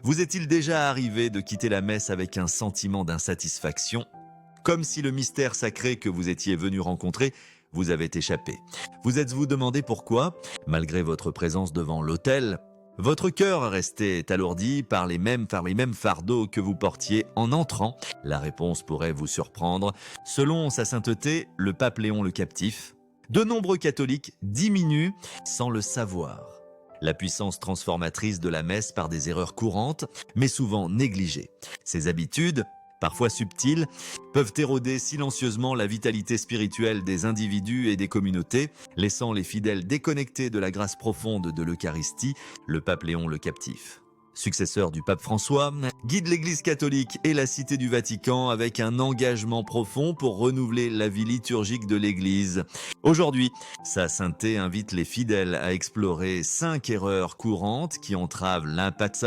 Vous est-il déjà arrivé de quitter la messe avec un sentiment d'insatisfaction, comme si le mystère sacré que vous étiez venu rencontrer vous avait échappé? Vous êtes-vous demandé pourquoi, malgré votre présence devant l'autel, votre cœur restait alourdi par les mêmes fardeaux que vous portiez en entrant? La réponse pourrait vous surprendre. Selon sa sainteté, le pape Léon le Captif, de nombreux catholiques diminuent sans le savoir la puissance transformatrice de la messe par des erreurs courantes, mais souvent négligées. Ces habitudes, parfois subtiles, peuvent éroder silencieusement la vitalité spirituelle des individus et des communautés, laissant les fidèles déconnectés de la grâce profonde de l'Eucharistie. Le pape Léon le Captif, successeur du pape François, guide l'Église catholique et la Cité du Vatican avec un engagement profond pour renouveler la vie liturgique de l'Église. Aujourd'hui, sa sainteté invite les fidèles à explorer 5 erreurs courantes qui entravent l'impact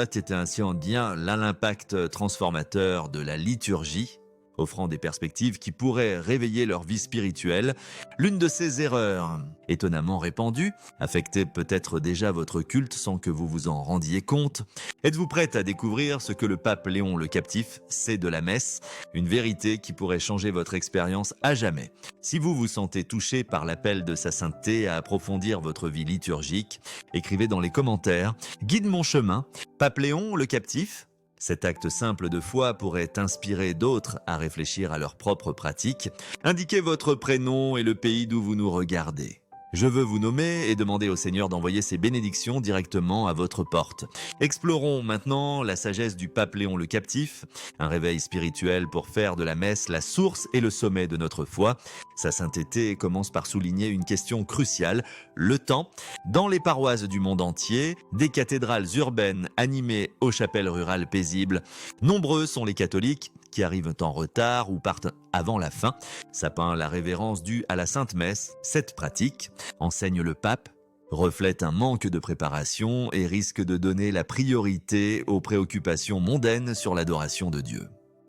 transformateur de la liturgie, offrant des perspectives qui pourraient réveiller leur vie spirituelle. L'une de ces erreurs, étonnamment répandue, affectait peut-être déjà votre culte sans que vous vous en rendiez compte. Êtes-vous prête à découvrir ce que le pape Léon le Captif sait de la messe, une vérité qui pourrait changer votre expérience à jamais? Si vous vous sentez touché par l'appel de sa sainteté à approfondir votre vie liturgique, écrivez dans les commentaires « Guide mon chemin, pape Léon le Captif ». Cet acte simple de foi pourrait inspirer d'autres à réfléchir à leur propre pratique. Indiquez votre prénom et le pays d'où vous nous regardez. Je veux vous nommer et demander au Seigneur d'envoyer ses bénédictions directement à votre porte. Explorons maintenant la sagesse du pape Léon le Captif, un réveil spirituel pour faire de la messe la source et le sommet de notre foi. Sa sainteté commence par souligner une question cruciale, le temps. Dans les paroisses du monde entier, des cathédrales urbaines animées aux chapelles rurales paisibles, nombreux sont les catholiques qui arrivent en retard ou partent avant la fin, sapant la révérence due à la Sainte Messe. Cette pratique, enseigne le pape, reflète un manque de préparation et risque de donner la priorité aux préoccupations mondaines sur l'adoration de Dieu.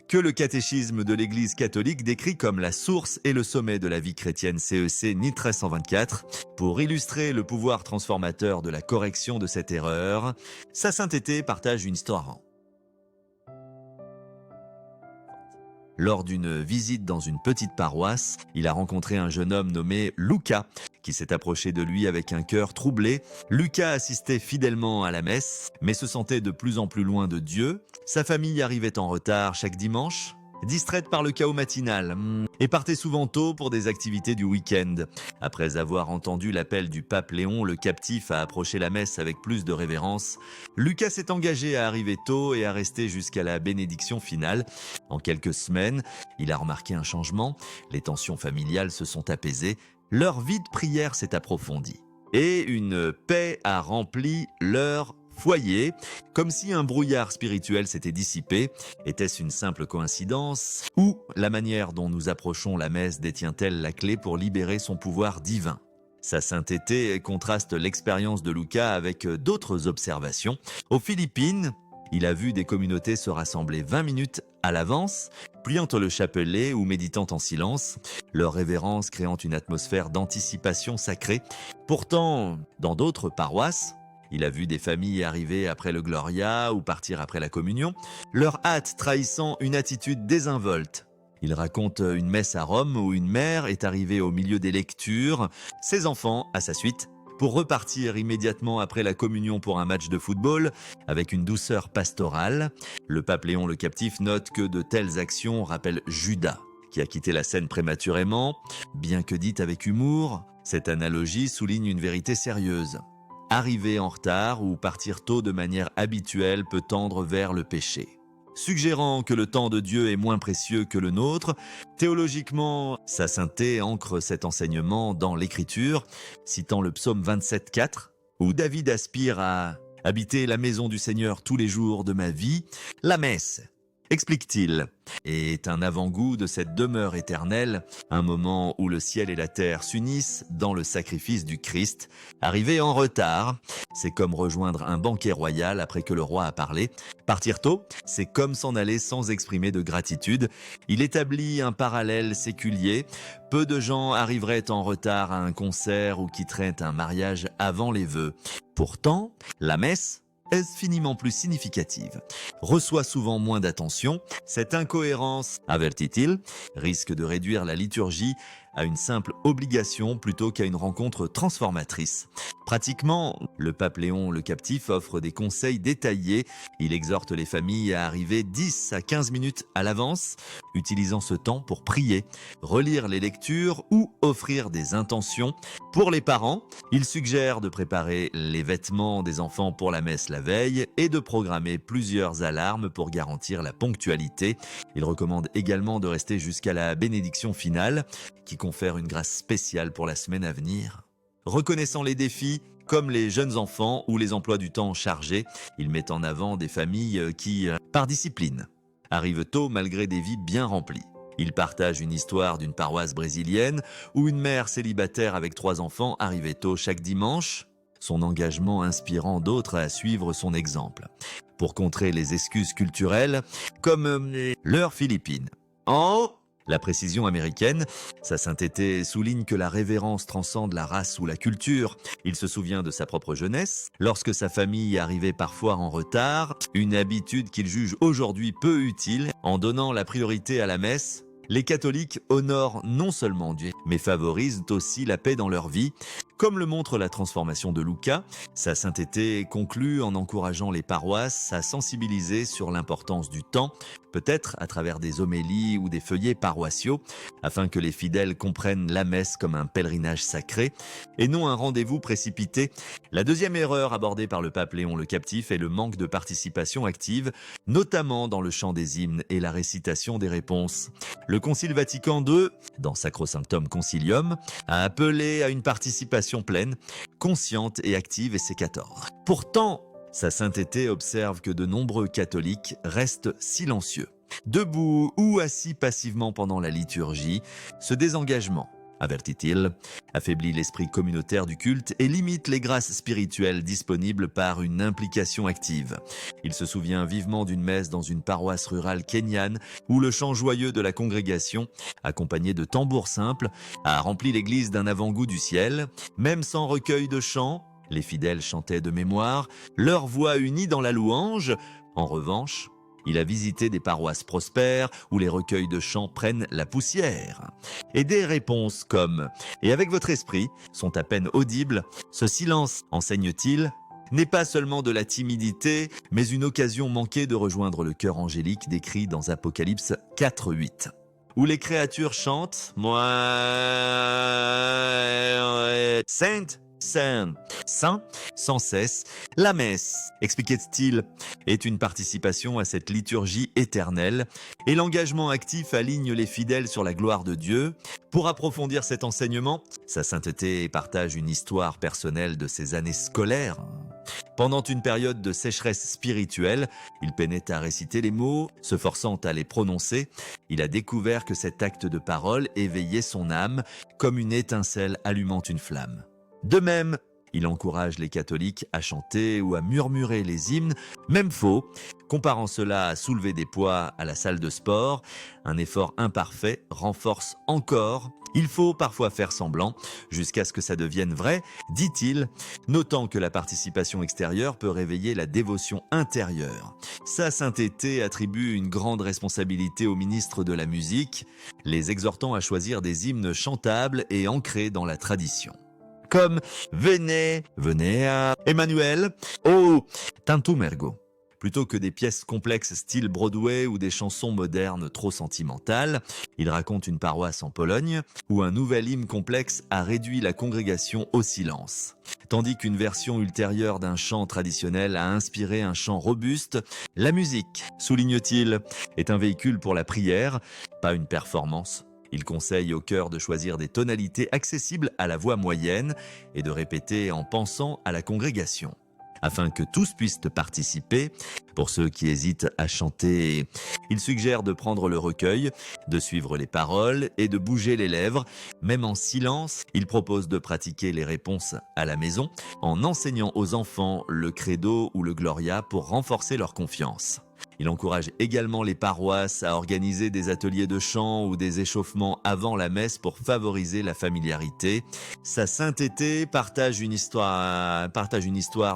Que le catéchisme de l'Église catholique décrit comme la source et le sommet de la vie chrétienne, CEC NIT 124, pour illustrer le pouvoir transformateur de la correction de cette erreur, sa sainteté partage une histoire. Lors d'une visite dans une petite paroisse, il a rencontré un jeune homme nommé Lucas, qui s'est approché de lui avec un cœur troublé. Lucas assistait fidèlement à la messe, mais se sentait de plus en plus loin de Dieu. Sa famille arrivait en retard chaque dimanche, distraite par le chaos matinal, et partait souvent tôt pour des activités du week-end. Après avoir entendu l'appel du pape Léon le Captif à approcher la messe avec plus de révérence, Lucas s'est engagé à arriver tôt et à rester jusqu'à la bénédiction finale. En quelques semaines, il a remarqué un changement, les tensions familiales se sont apaisées, leur vie de prière s'est approfondie, et une paix a rempli leur foyer, comme si un brouillard spirituel s'était dissipé. Était-ce une simple coïncidence? Ou la manière dont nous approchons la messe détient-elle la clé pour libérer son pouvoir divin? Sa sainteté contraste l'expérience de Lucas avec d'autres observations. Aux Philippines, il a vu des communautés se rassembler 20 minutes à l'avance, pliant le chapelet ou méditant en silence, leur révérence créant une atmosphère d'anticipation sacrée. Pourtant, dans d'autres paroisses, il a vu des familles arriver après le Gloria ou partir après la communion, leur hâte trahissant une attitude désinvolte. Il raconte une messe à Rome où une mère est arrivée au milieu des lectures, ses enfants à sa suite, pour repartir immédiatement après la communion pour un match de football, avec une douceur pastorale. Le pape Léon le Captif note que de telles actions rappellent Judas, qui a quitté la scène prématurément. Bien que dite avec humour, cette analogie souligne une vérité sérieuse. Arriver en retard ou partir tôt de manière habituelle peut tendre vers le péché. Suggérant que le temps de Dieu est moins précieux que le nôtre, théologiquement, sa sainteté ancre cet enseignement dans l'Écriture, citant le psaume 27,4, où David aspire à habiter la maison du Seigneur tous les jours de ma vie. La messe, explique-t-il, est un avant-goût de cette demeure éternelle, un moment où le ciel et la terre s'unissent dans le sacrifice du Christ. Arriver en retard, c'est comme rejoindre un banquet royal après que le roi a parlé. Partir tôt, c'est comme s'en aller sans exprimer de gratitude. Il établit un parallèle séculier. Peu de gens arriveraient en retard à un concert ou quitteraient un mariage avant les vœux. Pourtant, la messe est finiment plus significative, reçoit souvent moins d'attention. Cette incohérence, avertit-il, risque de réduire la liturgie à une simple obligation plutôt qu'à une rencontre transformatrice. Pratiquement, le pape Léon le Captif offre des conseils détaillés. Il exhorte les familles à arriver 10 à 15 minutes à l'avance, utilisant ce temps pour prier, relire les lectures ou offrir des intentions. Pour les parents, il suggère de préparer les vêtements des enfants pour la messe la veille et de programmer plusieurs alarmes pour garantir la ponctualité. Il recommande également de rester jusqu'à la bénédiction finale, qui confère une grâce spéciale pour la semaine à venir. Reconnaissant les défis, comme les jeunes enfants ou les emplois du temps chargés, il met en avant des familles qui, par discipline, arrivent tôt malgré des vies bien remplies. Il partage une histoire d'une paroisse brésilienne où une mère célibataire avec 3 enfants arrivait tôt chaque dimanche, son engagement inspirant d'autres à suivre son exemple, pour contrer les excuses culturelles comme l'heure philippine. En la précision américaine, sa sainteté souligne que la révérence transcende la race ou la culture. Il se souvient de sa propre jeunesse, lorsque sa famille arrivait parfois en retard, une habitude qu'il juge aujourd'hui peu utile. En donnant la priorité à la messe, les catholiques honorent non seulement Dieu, mais favorisent aussi la paix dans leur vie. Comme le montre la transformation de Lucas, sa sainteté conclut en encourageant les paroisses à sensibiliser sur l'importance du temps, peut-être à travers des homélies ou des feuillets paroissiaux, afin que les fidèles comprennent la messe comme un pèlerinage sacré et non un rendez-vous précipité. La deuxième erreur abordée par le pape Léon le Captif est le manque de participation active, notamment dans le chant des hymnes et la récitation des réponses. Le Concile Vatican II, dans Sacrosanctum Concilium, a appelé à une participation pleine, consciente et active et sécator. Pourtant, sa sainteté observe que de nombreux catholiques restent silencieux. Debout ou assis passivement pendant la liturgie, ce désengagement, avertit-il, affaiblit l'esprit communautaire du culte et limite les grâces spirituelles disponibles par une implication active. Il se souvient vivement d'une messe dans une paroisse rurale kenyane où le chant joyeux de la congrégation, accompagné de tambours simples, a rempli l'église d'un avant-goût du ciel. Même sans recueil de chants, les fidèles chantaient de mémoire, leur voix unie dans la louange. En revanche, il a visité des paroisses prospères où les recueils de chants prennent la poussière. Et des réponses comme « Et avec votre esprit » sont à peine audibles. Ce silence, enseigne-t-il, n'est pas seulement de la timidité, mais une occasion manquée de rejoindre le chœur angélique décrit dans Apocalypse 4:8. Où les créatures chantent « Moi, Sainte ». Saint, sans cesse. La messe, expliquait-il, est une participation à cette liturgie éternelle et l'engagement actif aligne les fidèles sur la gloire de Dieu. Pour approfondir cet enseignement, sa sainteté partage une histoire personnelle de ses années scolaires. Pendant une période de sécheresse spirituelle, il peinait à réciter les mots, se forçant à les prononcer. Il a découvert que cet acte de parole éveillait son âme comme une étincelle allumant une flamme. De même, il encourage les catholiques à chanter ou à murmurer les hymnes, même faux, comparant cela à soulever des poids à la salle de sport. Un effort imparfait renforce encore. Il faut parfois faire semblant, jusqu'à ce que ça devienne vrai, dit-il, notant que la participation extérieure peut réveiller la dévotion intérieure. Sa sainteté attribue une grande responsabilité au ministre de la musique, les exhortant à choisir des hymnes chantables et ancrés dans la tradition. Comme « Venez à Emmanuel » ou « Tantum ergo », plutôt que des pièces complexes style Broadway ou des chansons modernes trop sentimentales. Il raconte une paroisse en Pologne où un nouvel hymne complexe a réduit la congrégation au silence, tandis qu'une version ultérieure d'un chant traditionnel a inspiré un chant robuste. La musique, souligne-t-il, est un véhicule pour la prière, pas une performance. Il conseille au chœur de choisir des tonalités accessibles à la voix moyenne et de répéter en pensant à la congrégation. Afin que tous puissent participer, pour ceux qui hésitent à chanter, il suggère de prendre le recueil, de suivre les paroles et de bouger les lèvres. Même en silence, il propose de pratiquer les réponses à la maison en enseignant aux enfants le credo ou le gloria pour renforcer leur confiance. Il encourage également les paroisses à organiser des ateliers de chant ou des échauffements avant la messe pour favoriser la familiarité. Sa sainteté partage une histoire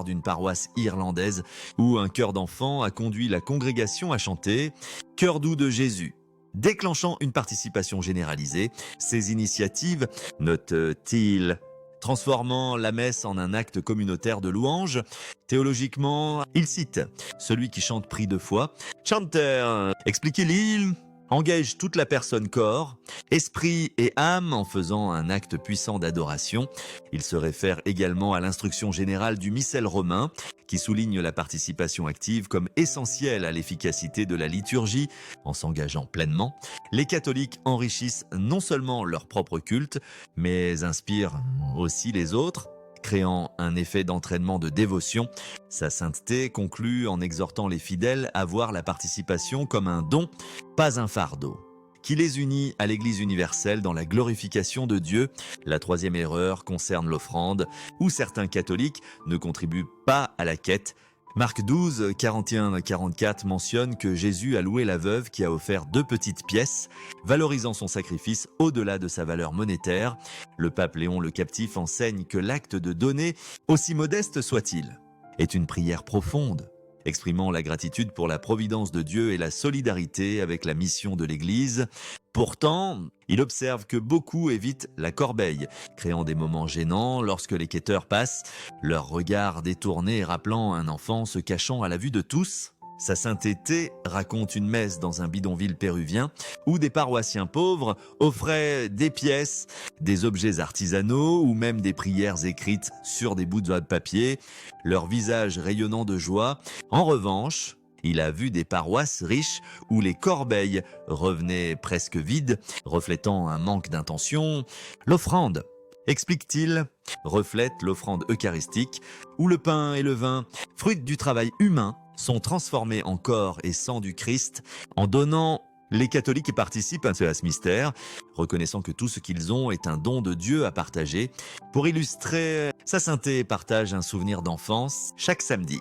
d'une paroisse irlandaise où un chœur d'enfants a conduit la congrégation à chanter « Cœur doux de Jésus ». Déclenchant une participation généralisée, ces initiatives, note-t-il, transformant la messe en un acte communautaire de louange. Théologiquement, il cite « Celui qui chante prie deux fois ». Chanter, expliquez-il, engage toute la personne corps, esprit et âme en faisant un acte puissant d'adoration. Il se réfère également à l'instruction générale du missel romain qui souligne la participation active comme essentielle à l'efficacité de la liturgie. En s'engageant pleinement, les catholiques enrichissent non seulement leur propre culte, mais inspirent aussi les autres, créant un effet d'entraînement de dévotion. Sa sainteté conclut en exhortant les fidèles à voir la participation comme un don, pas un fardeau, qui les unit à l'Église universelle dans la glorification de Dieu. La troisième erreur concerne l'offrande, où certains catholiques ne contribuent pas à la quête. Marc 12, 41-44 mentionne que Jésus a loué la veuve qui a offert 2 petites pièces, valorisant son sacrifice au-delà de sa valeur monétaire. Le pape Léon le Captif enseigne que l'acte de donner, aussi modeste soit-il, est une prière profonde, exprimant la gratitude pour la providence de Dieu et la solidarité avec la mission de l'Église. Pourtant, il observe que beaucoup évitent la corbeille, créant des moments gênants lorsque les quêteurs passent, leur regard détourné et rappelant un enfant se cachant à la vue de tous. Sa sainteté raconte une messe dans un bidonville péruvien où des paroissiens pauvres offraient des pièces, des objets artisanaux ou même des prières écrites sur des bouts de papier, leur visage rayonnant de joie. En revanche, il a vu des paroisses riches où les corbeilles revenaient presque vides, reflétant un manque d'intention. L'offrande, explique-t-il, reflète l'offrande eucharistique où le pain et le vin, fruits du travail humain, sont transformés en corps et sang du Christ. En donnant, les catholiques participent à ce mystère, reconnaissant que tout ce qu'ils ont est un don de Dieu à partager. Pour illustrer, sa sainteté partage un souvenir d'enfance chaque samedi.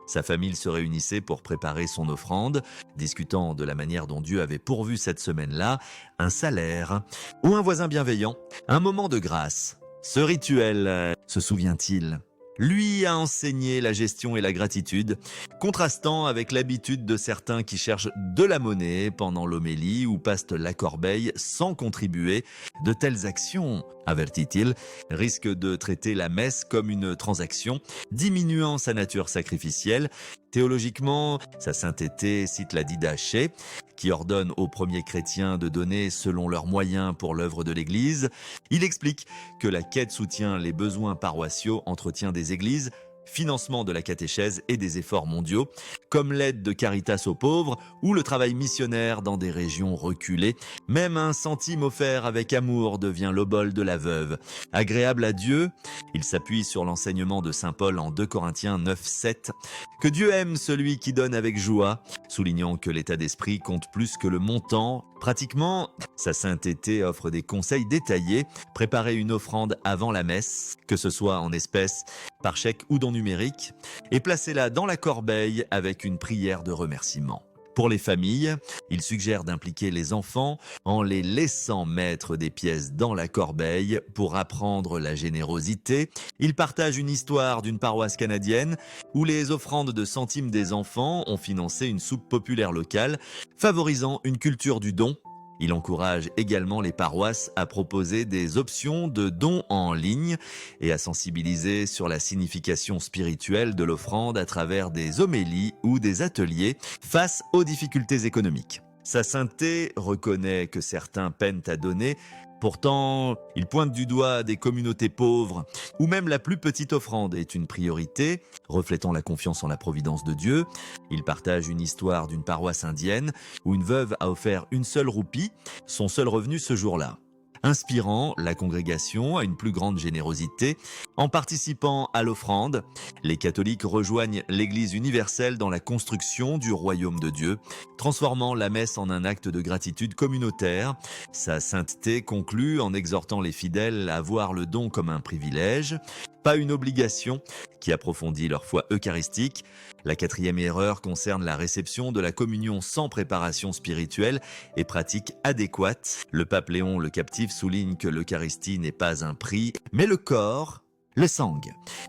Sa famille se réunissait pour préparer son offrande, discutant de la manière dont Dieu avait pourvu cette semaine-là, un salaire ou un voisin bienveillant, un moment de grâce. Ce rituel, se souvient-il, lui a enseigné la gestion et la gratitude, contrastant avec l'habitude de certains qui cherchent de la monnaie pendant l'homélie ou passent la corbeille sans contribuer. De telles actions, avertit-il, risquent de traiter la messe comme une transaction, diminuant sa nature sacrificielle. Théologiquement, sa sainteté cite la Didaché, qui ordonne aux premiers chrétiens de donner selon leurs moyens pour l'œuvre de l'Église. Il explique que la quête soutient les besoins paroissiaux, entretien des églises, financement de la catéchèse et des efforts mondiaux, comme l'aide de Caritas aux pauvres ou le travail missionnaire dans des régions reculées. Même un centime offert avec amour devient l'obole de la veuve. Agréable à Dieu, il s'appuie sur l'enseignement de saint Paul en 2 Corinthiens 9, 7, que Dieu aime celui qui donne avec joie, soulignant que l'état d'esprit compte plus que le montant. Pratiquement, sa sainteté offre des conseils détaillés, préparer une offrande avant la messe, que ce soit en espèces, par chèque ou don numérique, et placez-la dans la corbeille avec une prière de remerciement. Pour les familles, il suggère d'impliquer les enfants en les laissant mettre des pièces dans la corbeille pour apprendre la générosité. Il partage une histoire d'une paroisse canadienne où les offrandes de centimes des enfants ont financé une soupe populaire locale, favorisant une culture du don. Il encourage également les paroisses à proposer des options de dons en ligne et à sensibiliser sur la signification spirituelle de l'offrande à travers des homélies ou des ateliers face aux difficultés économiques. Sa sainteté reconnaît que certains peinent à donner. Pourtant, il pointe du doigt des communautés pauvres où même la plus petite offrande est une priorité, reflétant la confiance en la providence de Dieu. Il partage une histoire d'une paroisse indienne où une veuve a offert une seule roupie, son seul revenu ce jour-là, inspirant la congrégation à une plus grande générosité. En participant à l'offrande, les catholiques rejoignent l'Église universelle dans la construction du royaume de Dieu, transformant la messe en un acte de gratitude communautaire. Sa sainteté conclut en exhortant les fidèles à voir le don comme un privilège, pas une obligation, qui approfondit leur foi eucharistique. La quatrième erreur concerne la réception de la communion sans préparation spirituelle et pratique adéquate. Le pape Léon le Captif souligne que l'Eucharistie n'est pas un prix, mais le corps, le sang,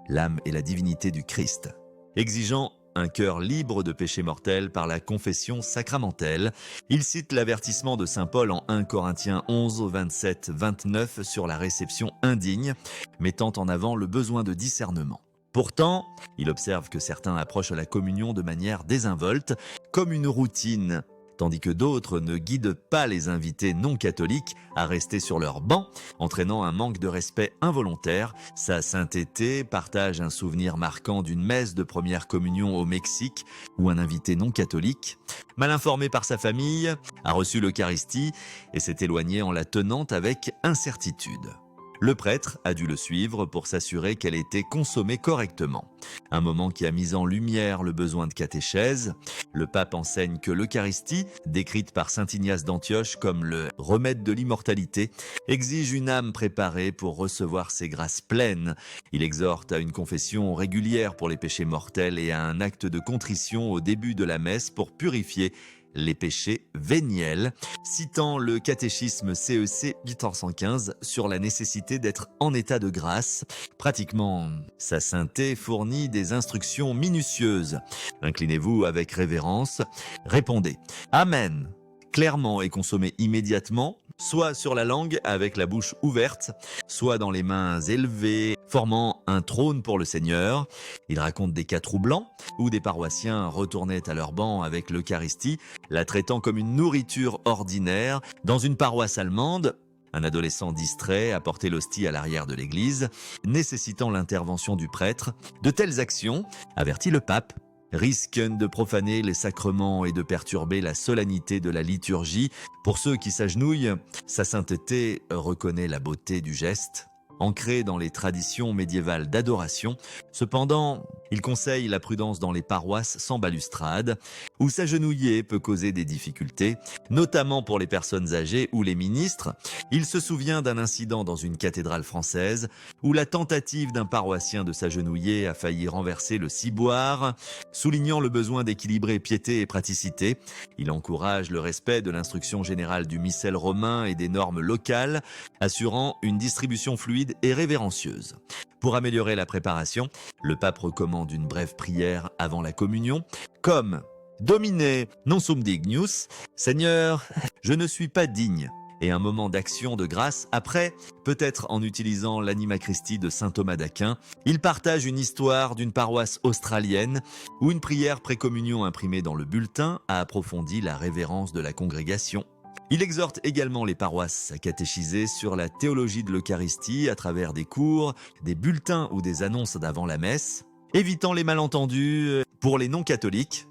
l'âme et la divinité du Christ, exigeant un cœur libre de péché mortel par la confession sacramentelle. Il cite l'avertissement de saint Paul en 1 Corinthiens 11, 27, 29 sur la réception indigne, mettant en avant le besoin de discernement. Pourtant, il observe que certains approchent la communion de manière désinvolte, comme une routine, tandis que d'autres ne guident pas les invités non catholiques à rester sur leur banc, entraînant un manque de respect involontaire. Sa sainteté partage un souvenir marquant d'une messe de première communion au Mexique, où un invité non catholique, mal informé par sa famille, a reçu l'Eucharistie et s'est éloigné en la tenant avec incertitude. Le prêtre a dû le suivre pour s'assurer qu'elle était consommée correctement. Un moment qui a mis en lumière le besoin de catéchèse. Le pape enseigne que l'Eucharistie, décrite par saint Ignace d'Antioche comme le remède de l'immortalité, exige une âme préparée pour recevoir ses grâces pleines. Il exhorte à une confession régulière pour les péchés mortels et à un acte de contrition au début de la messe pour purifier les péchés véniels, citant le catéchisme CEC 815 sur la nécessité d'être en état de grâce. Pratiquement, sa sainteté fournit des instructions minutieuses. Inclinez-vous avec révérence, répondez « Amen » clairement et consommez immédiatement, soit sur la langue avec la bouche ouverte, soit dans les mains élevées, formant un trône pour le Seigneur. Il raconte des cas troublants où des paroissiens retournaient à leur banc avec l'Eucharistie, la traitant comme une nourriture ordinaire. Dans une paroisse allemande, un adolescent distrait a porté l'hostie à l'arrière de l'église, nécessitant l'intervention du prêtre. De telles actions, avertit le pape, risquent de profaner les sacrements et de perturber la solennité de la liturgie. Pour ceux qui s'agenouillent, sa sainteté reconnaît la beauté du geste, ancré dans les traditions médiévales d'adoration. Cependant, il conseille la prudence dans les paroisses sans balustrade, où s'agenouiller peut causer des difficultés, notamment pour les personnes âgées ou les ministres. Il se souvient d'un incident dans une cathédrale française, où la tentative d'un paroissien de s'agenouiller a failli renverser le ciboire, soulignant le besoin d'équilibrer piété et praticité. Il encourage le respect de l'instruction générale du missel romain et des normes locales, assurant une distribution fluide et révérencieuse. Pour améliorer la préparation, le pape recommande une brève prière avant la communion, comme « Domine non sum dignus », Seigneur, je ne suis pas digne, et un moment d'action de grâce après, peut-être en utilisant l'Anima Christi de saint Thomas d'Aquin. Il partage une histoire d'une paroisse australienne où une prière précommunion imprimée dans le bulletin a approfondi la révérence de la congrégation. Il exhorte également les paroisses à catéchiser sur la théologie de l'Eucharistie à travers des cours, des bulletins ou des annonces d'avant la messe, évitant les malentendus pour les non-catholiques.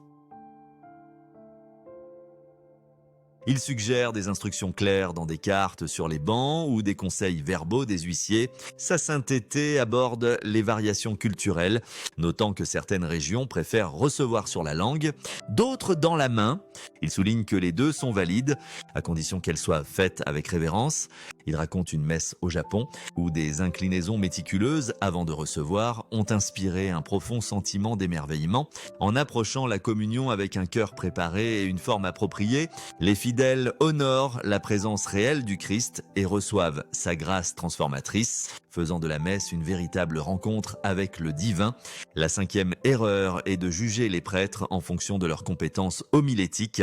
Il suggère des instructions claires dans des cartes sur les bancs ou des conseils verbaux des huissiers. Sa sainteté aborde les variations culturelles, notant que certaines régions préfèrent recevoir sur la langue, d'autres dans la main. Il souligne que les deux sont valides, à condition qu'elles soient faites avec révérence. Il raconte une messe au Japon, où des inclinaisons méticuleuses avant de recevoir ont inspiré un profond sentiment d'émerveillement. En approchant la communion avec un cœur préparé et une forme appropriée, les fidèles honorent la présence réelle du Christ et reçoivent sa grâce transformatrice, faisant de la messe une véritable rencontre avec le divin. La cinquième erreur est de juger les prêtres en fonction de leurs compétences homilétiques,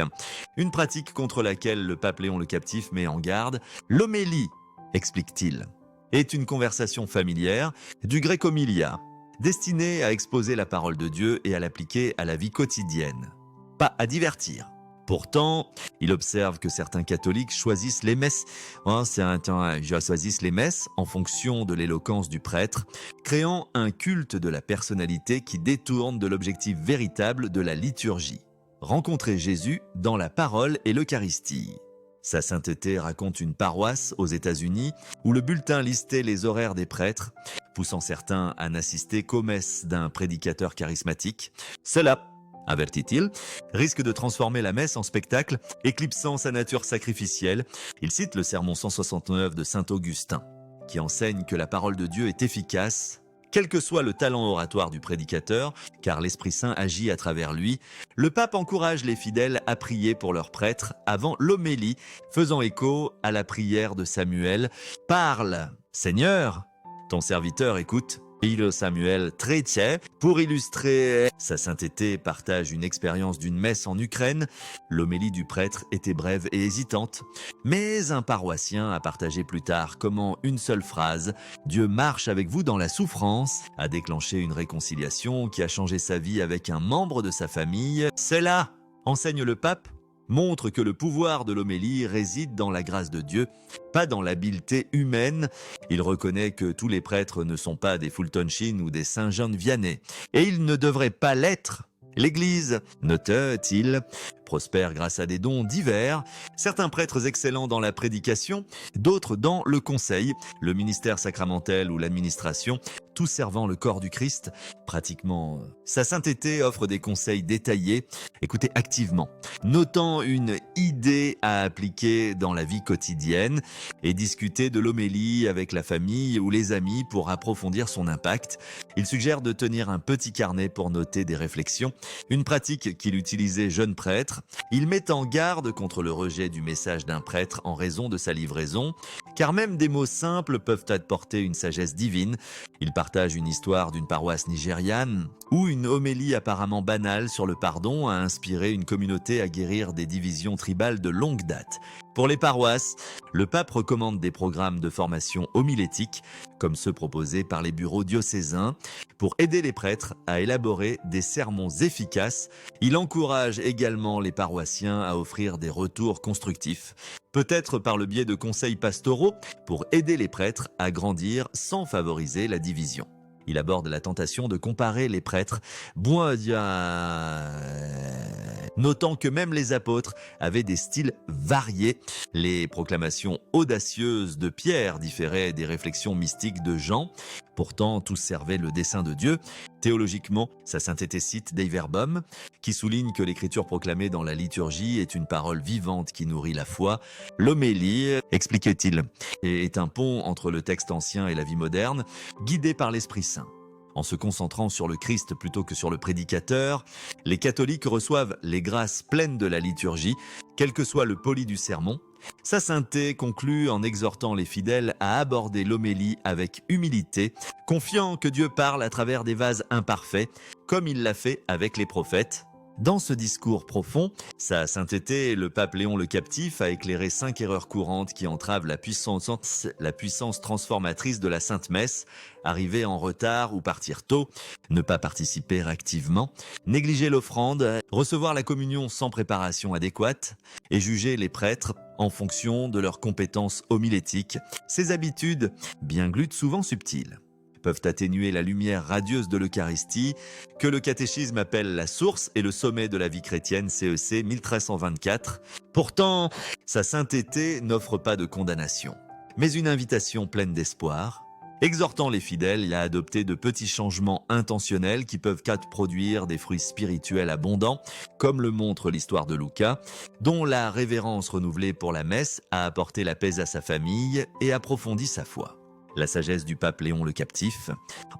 une pratique contre laquelle le pape Léon le Captif met en garde. L'homélie, explique-t-il, est une conversation familière du grec homilia, destinée à exposer la parole de Dieu et à l'appliquer à la vie quotidienne, pas à divertir. Pourtant, il observe que certains catholiques choisissent les messes. Choisissent les messes en fonction de l'éloquence du prêtre, créant un culte de la personnalité qui détourne de l'objectif véritable de la liturgie. Rencontrer Jésus dans la parole et l'Eucharistie. Sa sainteté raconte une paroisse aux États-Unis où le bulletin listait les horaires des prêtres, poussant certains à n'assister qu'aux messes d'un prédicateur charismatique. Cela, avertit-il, risque de transformer la messe en spectacle, éclipsant sa nature sacrificielle. Il cite le sermon 169 de saint Augustin, qui enseigne que la parole de Dieu est efficace, Quel que soit le talent oratoire du prédicateur, car l'Esprit Saint agit à travers lui, le pape encourage les fidèles à prier pour leurs prêtres avant l'homélie, faisant écho à la prière de Samuel. « Parle, Seigneur, ton serviteur écoute ». Samuel Trétier, pour illustrer sa sainteté, partage une expérience d'une messe en Ukraine. L'homélie du prêtre était brève et hésitante, mais un paroissien a partagé plus tard comment une seule phrase « Dieu marche avec vous dans la souffrance » a déclenché une réconciliation qui a changé sa vie avec un membre de sa famille. C'est là, enseigne le pape, montre que le pouvoir de l'homélie réside dans la grâce de Dieu, pas dans l'habileté humaine. Il reconnaît que tous les prêtres ne sont pas des Fulton Sheen ou des Saint Jean Vianney, et ils ne devraient pas l'être. L'Église, note-t-il, prospère grâce à des dons divers, certains prêtres excellents dans la prédication, d'autres dans le conseil, le ministère sacramentel ou l'administration, tous servant le corps du Christ. Pratiquement, sa sainteté offre des conseils détaillés, écoutez activement, notant une idée à appliquer dans la vie quotidienne et discuter de l'homélie avec la famille ou les amis pour approfondir son impact. Il suggère de tenir un petit carnet pour noter des réflexions, une pratique qu'il utilisait jeune prêtre. Il met en garde contre le rejet du message d'un prêtre en raison de sa livraison, car même des mots simples peuvent apporter une sagesse divine. Il partage une histoire d'une paroisse nigériane où une homélie apparemment banale sur le pardon a inspiré une communauté à guérir des divisions tribales de longue date. Pour les paroisses, le pape recommande des programmes de formation homilétique, comme ceux proposés par les bureaux diocésains, pour aider les prêtres à élaborer des sermons efficaces. Il encourage également les paroissiens à offrir des retours constructifs, peut-être par le biais de conseils pastoraux, pour aider les prêtres à grandir sans favoriser la division. Il aborde la tentation de comparer les prêtres, notant que même les apôtres avaient des styles variés. Les proclamations audacieuses de Pierre différaient des réflexions mystiques de Jean. Pourtant, tous servaient le dessein de Dieu. Théologiquement, sa sainteté cite Dei Verbum, qui souligne que l'écriture proclamée dans la liturgie est une parole vivante qui nourrit la foi. L'homélie, expliquait-il, est un pont entre le texte ancien et la vie moderne, guidé par l'Esprit Saint. En se concentrant sur le Christ plutôt que sur le prédicateur, les catholiques reçoivent les grâces pleines de la liturgie, quel que soit le poli du sermon. Sa sainteté conclut en exhortant les fidèles à aborder l'homélie avec humilité, confiant que Dieu parle à travers des vases imparfaits, comme il l'a fait avec les prophètes. Dans ce discours profond, sa sainteté, le pape Léon le Captif a éclairé 5 erreurs courantes qui entravent la puissance transformatrice de la Sainte Messe: arriver en retard ou partir tôt, ne pas participer activement, négliger l'offrande, recevoir la communion sans préparation adéquate et juger les prêtres en fonction de leurs compétences homilétiques. Ces habitudes, bien glutes souvent subtiles, peuvent atténuer la lumière radieuse de l'Eucharistie, que le catéchisme appelle la source et le sommet de la vie chrétienne, CEC 1324. Pourtant, sa sainteté n'offre pas de condamnation, mais une invitation pleine d'espoir, exhortant les fidèles à adopter de petits changements intentionnels qui peuvent produire des fruits spirituels abondants, comme le montre l'histoire de Lucas, dont la révérence renouvelée pour la messe a apporté la paix à sa famille et approfondi sa foi. La sagesse du pape Léon le Captif,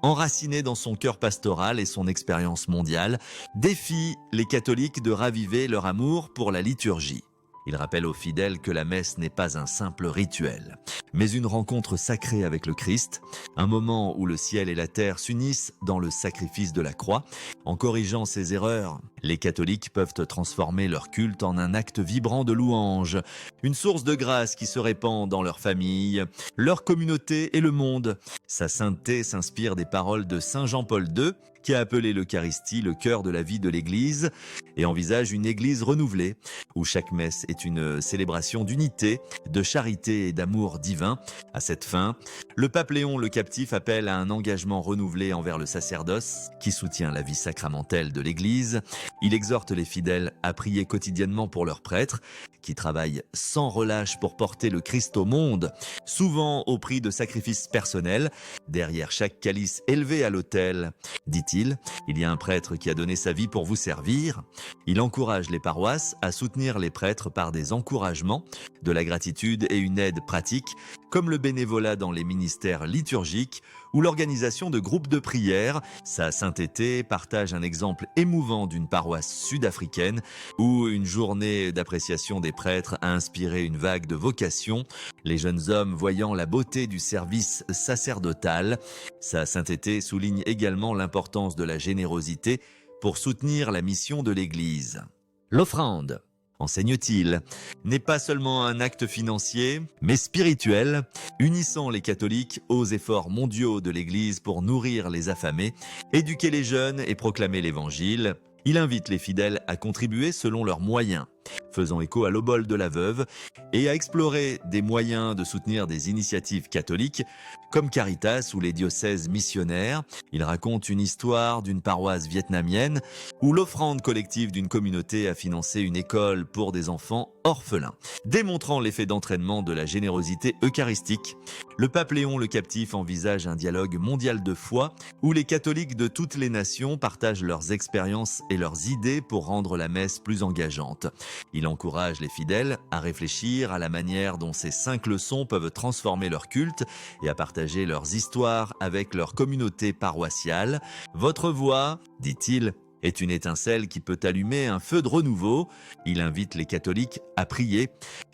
enracinée dans son cœur pastoral et son expérience mondiale, défie les catholiques de raviver leur amour pour la liturgie. Il rappelle aux fidèles que la messe n'est pas un simple rituel, mais une rencontre sacrée avec le Christ, un moment où le ciel et la terre s'unissent dans le sacrifice de la croix. En corrigeant ces erreurs, les catholiques peuvent transformer leur culte en un acte vibrant de louange, une source de grâce qui se répand dans leur famille, leur communauté et le monde. Sa sainteté s'inspire des paroles de Saint Jean-Paul II, qui a appelé l'Eucharistie le cœur de la vie de l'Église et envisage une Église renouvelée, où chaque messe est une célébration d'unité, de charité et d'amour divin. À cette fin, le pape Léon le Captif appelle à un engagement renouvelé envers le sacerdoce, qui soutient la vie sacramentelle de l'Église. Il exhorte les fidèles à prier quotidiennement pour leurs prêtres, qui travaillent sans relâche pour porter le Christ au monde, souvent au prix de sacrifices personnels. Derrière chaque calice élevé à l'autel, dit-il, il y a un prêtre qui a donné sa vie pour vous servir. Il encourage les paroisses à soutenir les prêtres par des encouragements, de la gratitude et une aide pratique, comme le bénévolat dans les ministères liturgiques ou l'organisation de groupes de prière. Sa sainteté partage un exemple émouvant d'une paroisse sud-africaine où une journée d'appréciation des prêtres a inspiré une vague de vocations, les jeunes hommes voyant la beauté du service sacerdotal. Sa sainteté souligne également l'importance de la générosité pour soutenir la mission de l'Église. L'offrande, enseigne-t-il, n'est pas seulement un acte financier, mais spirituel, unissant les catholiques aux efforts mondiaux de l'Église pour nourrir les affamés, éduquer les jeunes et proclamer l'Évangile. Il invite les fidèles à contribuer selon leurs moyens, faisant écho à l'obole de la veuve, et à explorer des moyens de soutenir des initiatives catholiques comme Caritas ou les diocèses missionnaires. Il raconte une histoire d'une paroisse vietnamienne où l'offrande collective d'une communauté a financé une école pour des enfants orphelins, démontrant l'effet d'entraînement de la générosité eucharistique. Le pape Léon le Captif envisage un dialogue mondial de foi où les catholiques de toutes les nations partagent leurs expériences et leurs idées pour rendre la messe plus engageante. Il encourage les fidèles à réfléchir à la manière dont ces 5 leçons peuvent transformer leur culte et à partager leurs histoires avec leur communauté paroissiale. Votre voix, dit-il, est une étincelle qui peut allumer un feu de renouveau. Il invite les catholiques à prier.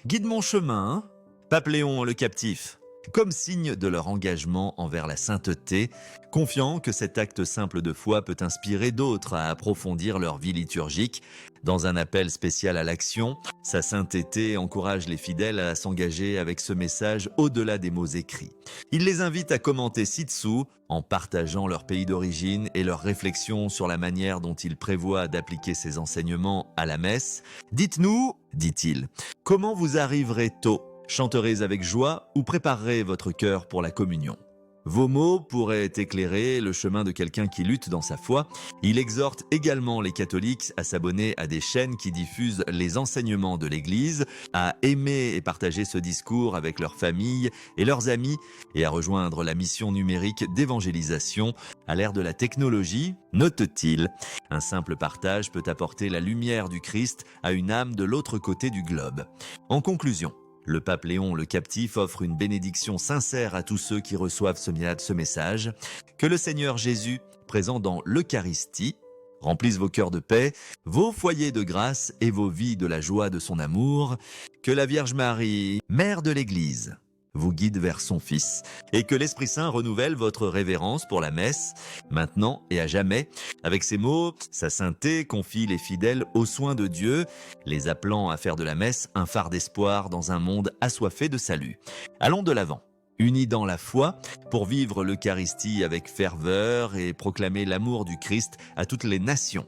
Guide mon chemin, Pape Léon le Captif, comme signe de leur engagement envers la sainteté, confiant que cet acte simple de foi peut inspirer d'autres à approfondir leur vie liturgique. Dans un appel spécial à l'action, sa sainteté encourage les fidèles à s'engager avec ce message au-delà des mots écrits. Il les invite à commenter ci-dessous en partageant leur pays d'origine et leurs réflexions sur la manière dont il prévoit d'appliquer ces enseignements à la messe. Dites-nous, dit-il, comment vous arriverez tôt, chanterez avec joie ou préparerez votre cœur pour la communion. Vos mots pourraient éclairer le chemin de quelqu'un qui lutte dans sa foi. Il exhorte également les catholiques à s'abonner à des chaînes qui diffusent les enseignements de l'Église, à aimer et partager ce discours avec leurs familles et leurs amis et à rejoindre la mission numérique d'évangélisation. À l'ère de la technologie, note-t-il, un simple partage peut apporter la lumière du Christ à une âme de l'autre côté du globe. En conclusion, le pape Léon le Captif offre une bénédiction sincère à tous ceux qui reçoivent ce message. Que le Seigneur Jésus, présent dans l'Eucharistie, remplisse vos cœurs de paix, vos foyers de grâce et vos vies de la joie de son amour. Que la Vierge Marie, Mère de l'Église, vous guide vers son Fils, et que l'Esprit Saint renouvelle votre révérence pour la messe, maintenant et à jamais. Avec ces mots, sa sainteté confie les fidèles aux soins de Dieu, les appelant à faire de la messe un phare d'espoir dans un monde assoiffé de salut. Allons de l'avant, unis dans la foi, pour vivre l'Eucharistie avec ferveur et proclamer l'amour du Christ à toutes les nations.